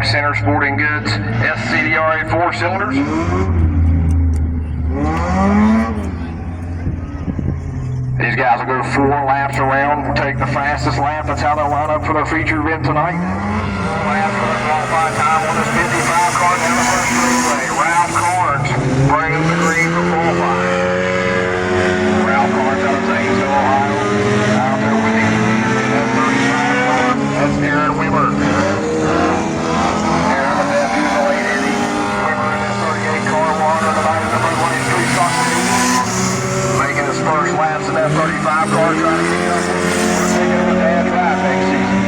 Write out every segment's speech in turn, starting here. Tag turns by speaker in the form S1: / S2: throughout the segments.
S1: Center Sporting Goods SCDRA 4 cylinders. These guys will go 4 laps around. We'll take the fastest lap. That's how they'll line up for their feature event tonight. 4 laps for the qualified time on this 55 car down the front Speedway. Ralph Carnes bringing the green for qualifying. Ralph Carnes out of Zanesville, Ohio. Out there with him. That 35 car. That's Aaron Wimmer. Aaron the nephew's a late Eddie. Wimmer in his 38 car water tonight in the front lane street stock. Making his first laps in that 35 car, trying to get up. We're taking him a bad drive next season.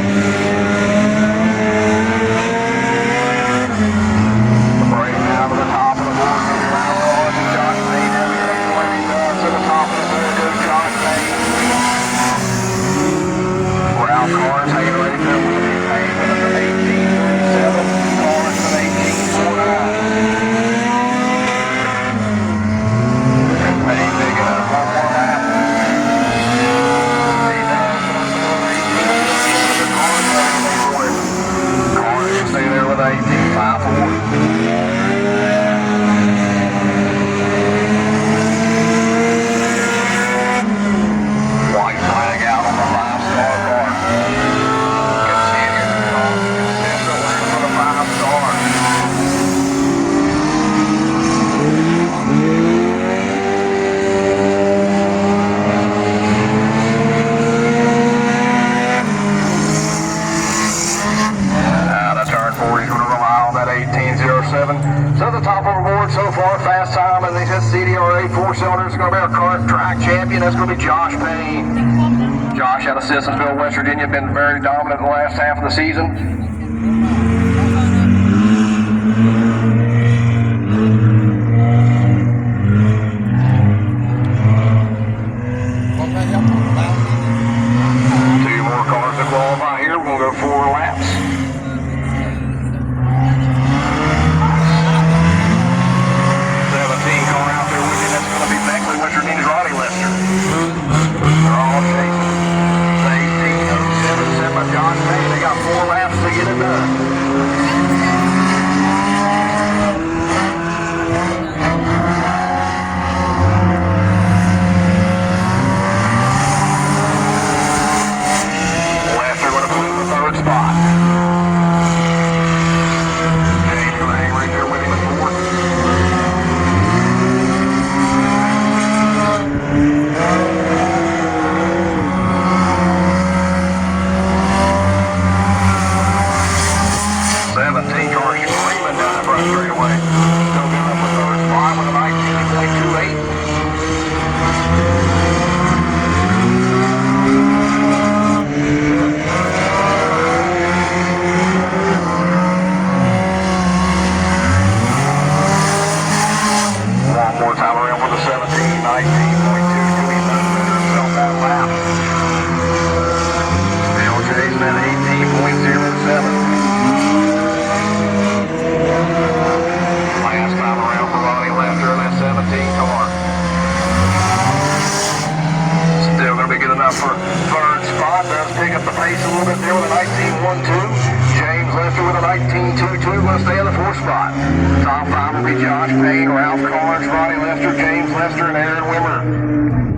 S1: The break down to the top of the board. Ralph Carnes and Josh Payne. To the top of the board goes Josh Payne. Ralph Carnes hanging right there with the Payne with an 18.7. Carnes with an 18.49. Payne taking up one more lap. Carnes will stay there with 18.54. White flag out on the 5-star car. Continue consistent lane for the 5-star. Turn 4, he's going to rely on that 18.07. So the top of the board so far, fast time in the SCDRA 4 cylinders is going to be our current track champion. That's going to be Josh Payne. Josh out of Sissonsville, West Virginia, been very dominant in the last half of the season. Two more cars to qualify here. We're going to go 4 laps. 17 car out there with you. That's going to be Beckley, West Virginia's Ronnie Lester. They're all chasing. The 18.07 set by Josh Payne. They got 4 laps to get it done. Lester going to put in the 3rd spot. James going to hang right there with him at 4th. For 3rd spot, does pick up the pace a little bit there with a 19.12. James Lester with a 19.22. Let's stay in the 4th spot. Top 5 will be Josh Payne, Ralph Carnes, Ronnie Lester, James Lester, and Aaron Wimmer.